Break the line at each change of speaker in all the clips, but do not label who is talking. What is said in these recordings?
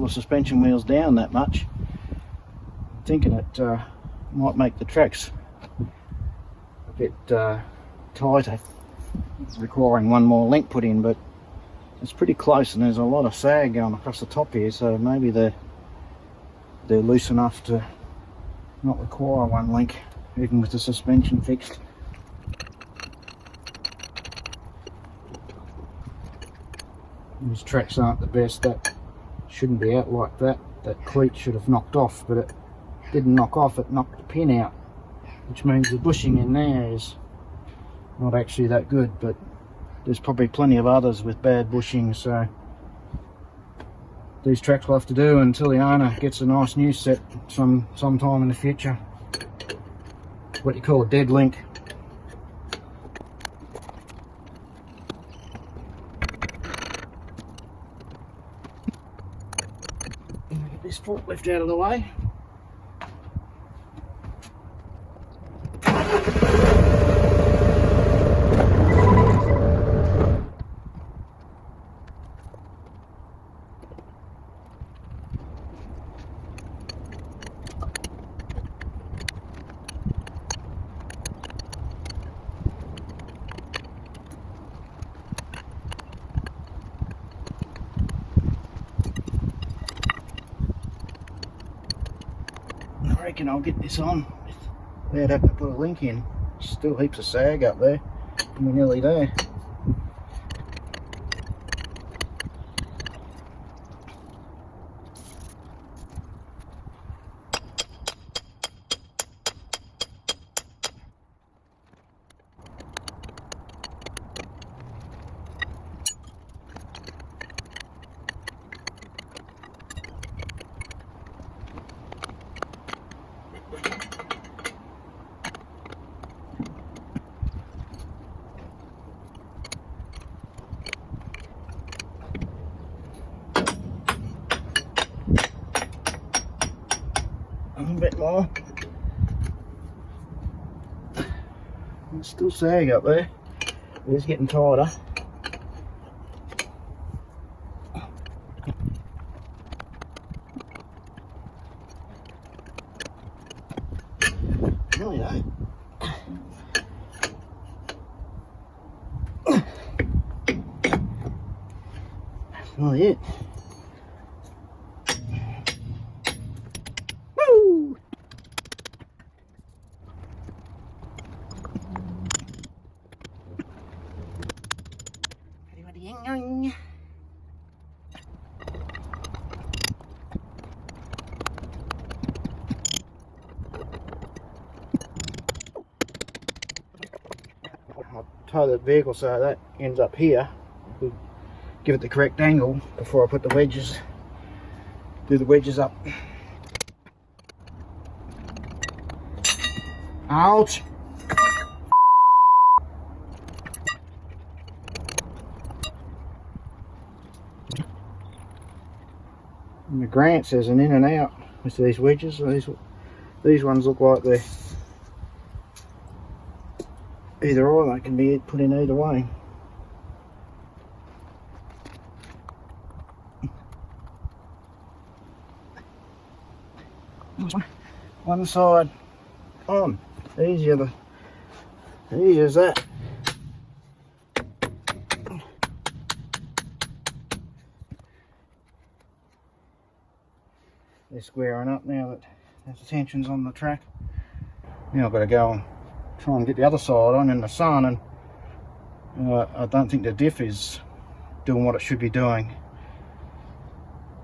the suspension wheels down that much. I'm thinking it might make the tracks a bit tighter, requiring one more link put in, but it's pretty close and there's a lot of sag going across the top here, so maybe they're loose enough to not require one link even with the suspension fixed. These tracks aren't the best, that shouldn't be out like that. That cleat should have knocked off, but it didn't knock off, it knocked the pin out, which means the bushing in there is not actually that good, but there's probably plenty of others with bad bushing, so these tracks will have to do until the owner gets a nice new set sometime in the future. What you call a dead link. Get this forklift out of the way. I reckon I'll get this on without having to put a link in. Still heaps of sag up there, and we're nearly there. A bit more. There's still sag up there. It is getting tighter. Really though. That's not it. I'll tow the vehicle so that ends up here. We'll give it the correct angle before I put the wedges, do the wedges up. Ouch! And the grant says an in and out with these wedges. These ones look like they're either or, they can be put in either way. One side on, easy as that. They're squaring up now that there's tensions on the track. Now I've got to go and try and get the other side on in the sun, and I don't think the diff is doing what it should be doing.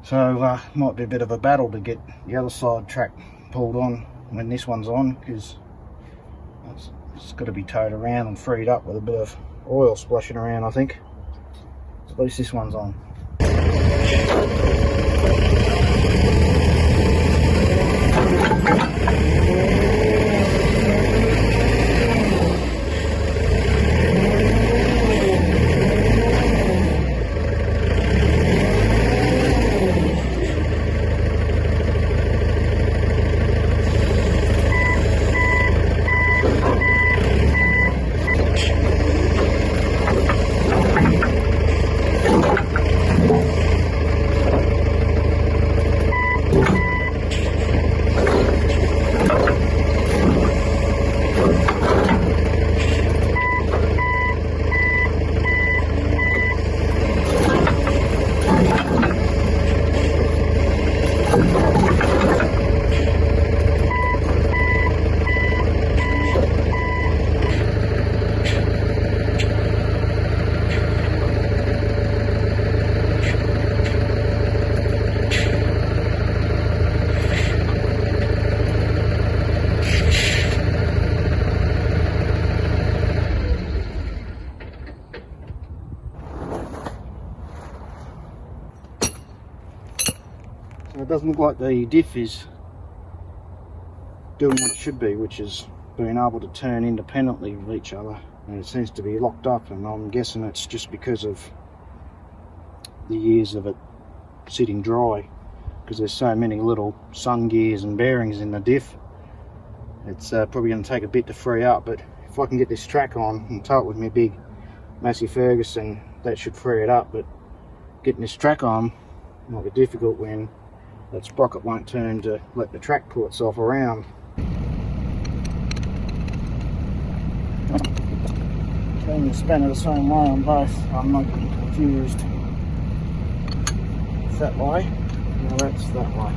So might be a bit of a battle to get the other side track pulled on when this one's on, because it's got to be towed around and freed up with a bit of oil splashing around, I think. At least this one's on. doesn't look like the diff is doing what it should be, which is being able to turn independently of each other, and it seems to be locked up, and I'm guessing it's just because of the years of it sitting dry, because there's so many little sun gears and bearings in the diff. It's probably going to take a bit to free up, but if I can get this track on and tow it with my big Massey Ferguson, that should free it up. But getting this track on might be difficult when that sprocket won't turn to let the track pull itself around. Turning the spanner the same way on both, I'm not getting confused. It's that way, now that's that way.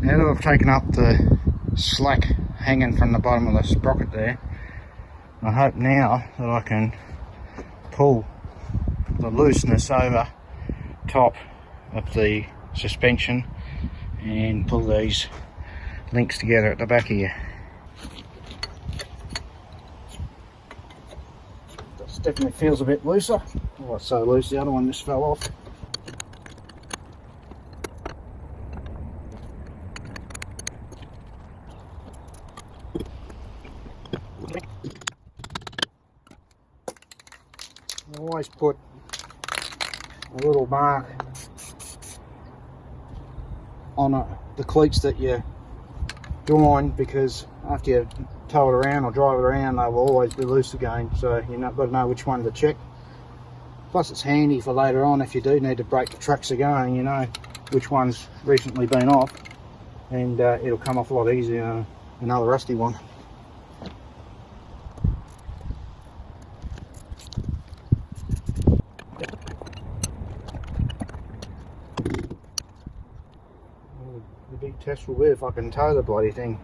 Now that I've taken up the slack hanging from the bottom of the sprocket there, I hope now that I can pull the looseness over top of the suspension and pull these links together at the back here. This definitely feels a bit looser. Oh, it's so loose, the other one just fell off. I always put a little mark on the cleats that you join, because after you tow it around or drive it around, they will always be loose again, so you've got to know which one to check. Plus it's handy for later on if you do need to break the tracks again, you know which one's recently been off, and it'll come off a lot easier than another rusty one. The big test will be if I can tow the bloody thing.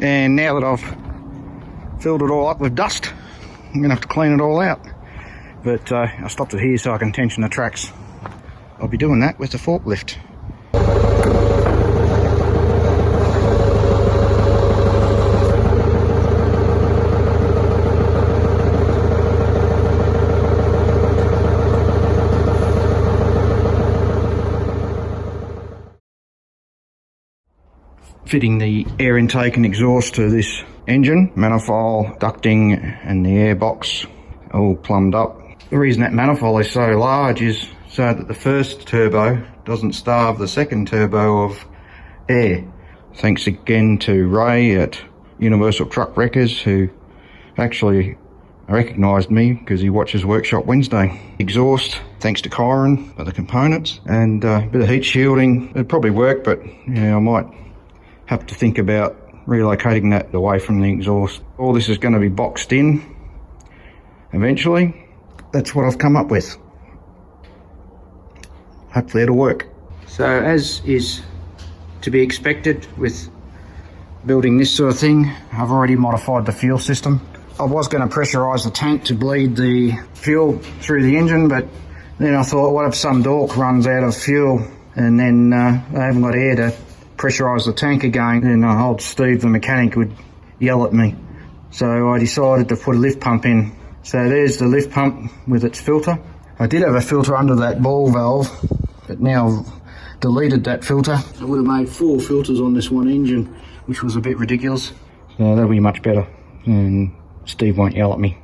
And now that I've filled it all up with dust, I'm going to have to clean it all out. But I stopped it here so I can tension the tracks. I'll be doing that with the forklift. Fitting the air intake and exhaust to this engine, manifold, ducting and the air box all plumbed up. The reason that manifold is so large is so that the first turbo doesn't starve the second turbo of air. Thanks again to Ray at Universal Truck Wreckers, who actually recognised me because he watches Workshop Wednesday. Exhaust, thanks to Kyron for the components, and a bit of heat shielding. It'd probably work, but yeah, I might have to think about relocating that away from the exhaust. All this is going to be boxed in eventually. That's what I've come up with. Hopefully it'll work. So, as is to be expected with building this sort of thing, I've already modified the fuel system. I was going to pressurise the tank to bleed the fuel through the engine, but then I thought, what if some dork runs out of fuel and then they haven't got air to pressurise the tank again? Then old Steve, the mechanic, would yell at me. So I decided to put a lift pump in. So there's the lift pump with its filter. I did have a filter under that ball valve, but now I've deleted that filter. I would have made 4 filters on this one engine, which was a bit ridiculous. So that'll be much better, and Steve won't yell at me.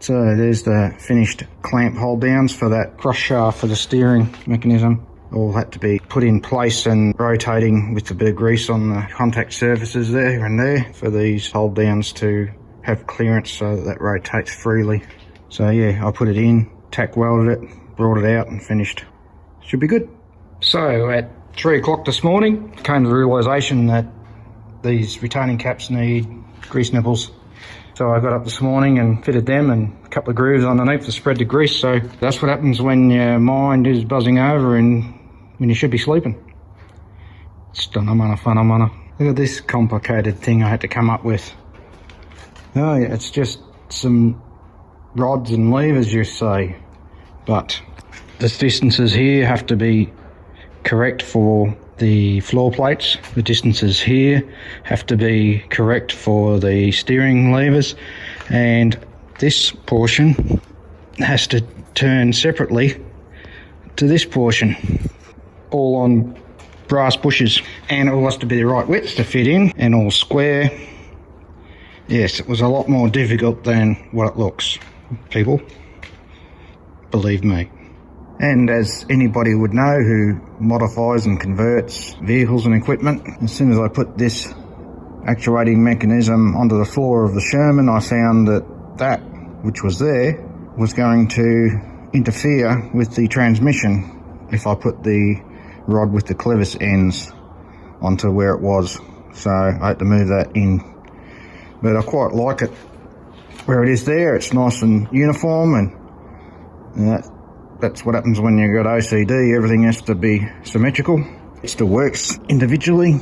So there's the finished clamp hold downs for that cross shaft for the steering mechanism. All had to be put in place and rotating with a bit of grease on the contact surfaces there and there for these hold downs to have clearance so that rotates freely. So yeah, I put it in, tack welded it, brought it out and finished. Should be good. So at 3 o'clock this morning, I came to the realisation that these retaining caps need grease nipples. So I got up this morning and fitted them and a couple of grooves underneath to spread the grease. So that's what happens when your mind is buzzing over and when you should be sleeping. Stunamana. Look at this complicated thing I had to come up with. Oh yeah, it's just some rods and levers, you say. But the distances here have to be correct for the floor plates. The distances here have to be correct for the steering levers, and this portion has to turn separately to this portion, all on brass bushes, and it all has to be the right width to fit in and all square. Yes, it was a lot more difficult than what it looks, people, believe me. And as anybody would know who modifies and converts vehicles and equipment, as soon as I put this actuating mechanism onto the floor of the Sherman, I found that that which was there was going to interfere with the transmission if I put the rod with the clevis ends onto where it was. So I had to move that in. But I quite like it where it is there. It's nice and uniform, and that's what happens when you've got OCD. Everything has to be symmetrical. It still works individually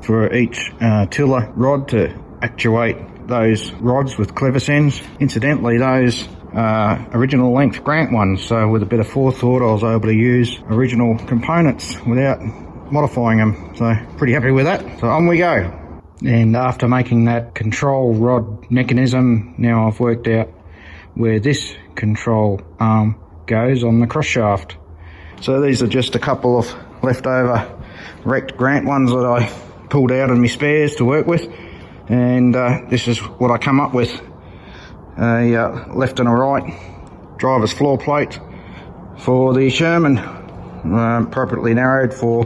for each tiller rod to actuate those rods with clevis ends. Incidentally, those are original length Grant ones, so with a bit of forethought I was able to use original components without modifying them. So pretty happy with that. So on we go. And after making that control rod mechanism, now I've worked out where this control arm goes on the cross shaft. So these are just a couple of leftover wrecked Grant ones that I pulled out of my spares to work with, and this is what I come up with. A left and a right driver's floor plate for the Sherman, appropriately narrowed for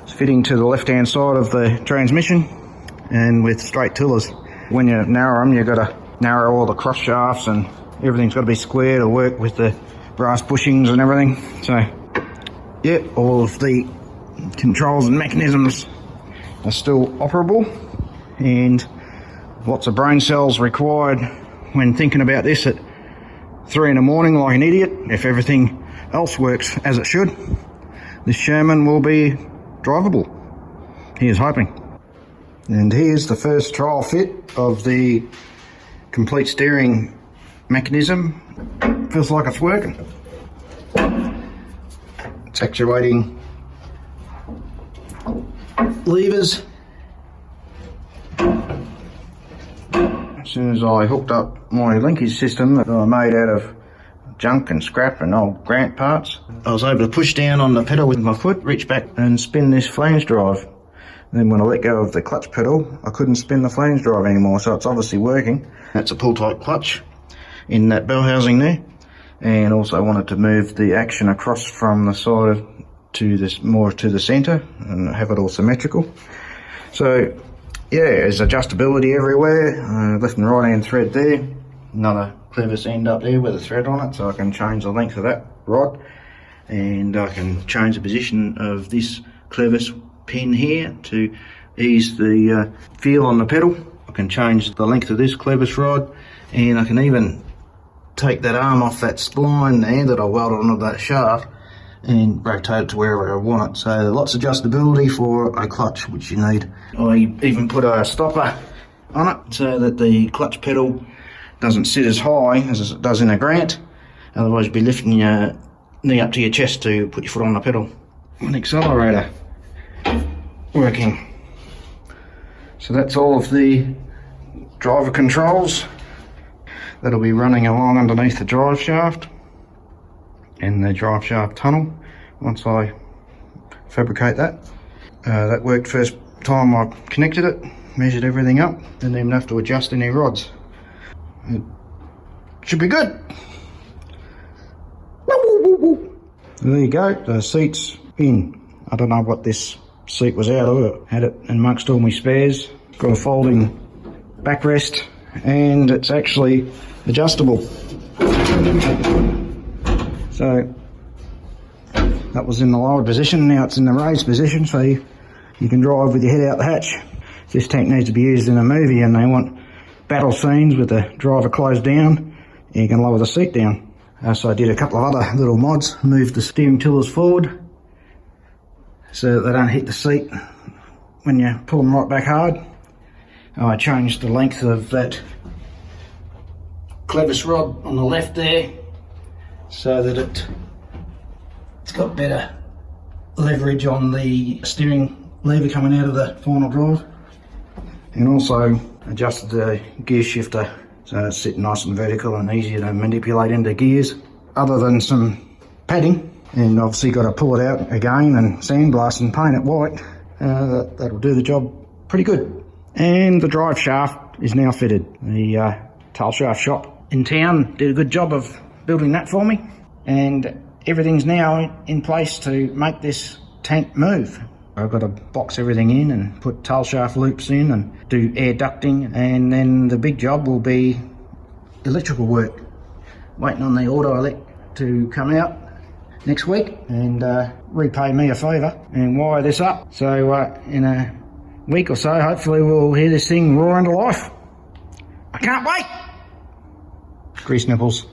fitting to the left hand side of the transmission, and with straight tillers. When you narrow them, you've got to narrow all the cross shafts, and everything's got to be square to work with the brass bushings and everything. So yeah, all of the controls and mechanisms are still operable, and lots of brain cells required when thinking about this at 3 in the morning like an idiot. If everything else works as it should, this Sherman will be drivable. Here's hoping. And here's the first trial fit of the complete steering mechanism. Feels like it's working. It's actuating levers. As soon as I hooked up my linkage system that I made out of junk and scrap and old Grant parts, I was able to push down on the pedal with my foot, reach back and spin this flange drive. And then when I let go of the clutch pedal, I couldn't spin the flange drive anymore, so it's obviously working. That's a pull-type clutch in that bell housing there. And also wanted to move the action across from the side to this more to the centre and have it all symmetrical. So yeah, there's adjustability everywhere, left and right hand thread there, another clevis end up there with a thread on it, so I can change the length of that rod, and I can change the position of this clevis pin here to ease the feel on the pedal. I can change the length of this clevis rod, and I can even take that arm off that spline there that I welded onto that shaft and rotate it to wherever I want it. So lots of adjustability for a clutch, which you need. I even put a stopper on it so that the clutch pedal doesn't sit as high as it does in a grant, otherwise you'd be lifting your knee up to your chest to put your foot on the pedal. An accelerator working. So that's all of the driver controls that'll be running along underneath the drive shaft and the drive shaft tunnel once I fabricate that. That worked first time I connected it, measured everything up, didn't even have to adjust any rods. It should be good. There you go, the seat's in. I don't know what this seat was out of. Had it amongst all my spares. Got a folding backrest, and it's actually adjustable. So that was in the lowered position, now it's in the raised position, so you can drive with your head out the hatch. This tank needs to be used in a movie and they want battle scenes with the driver closed down, you can lower the seat down. So I did a couple of other little mods, moved the steering tillers forward so that they don't hit the seat when you pull them right back hard. I changed the length of that clevis rod on the left there so that it's got better leverage on the steering lever coming out of the final drive, and also adjusted the gear shifter so it's sitting nice and vertical and easier to manipulate into gears. Other than some padding, and obviously got to pull it out again and sandblast and paint it white, that'll do the job pretty good. And the drive shaft is now fitted. The Tailshaft shop in town did a good job of building that for me, and everything's now in place to make this tank move. I've got to box everything in and put tailshaft loops in and do air ducting, and then the big job will be electrical work. Waiting on the auto elect to come out next week and repay me a favour and wire this up. So in a week or so, hopefully we'll hear this thing roar into life. I can't wait! Grease nipples.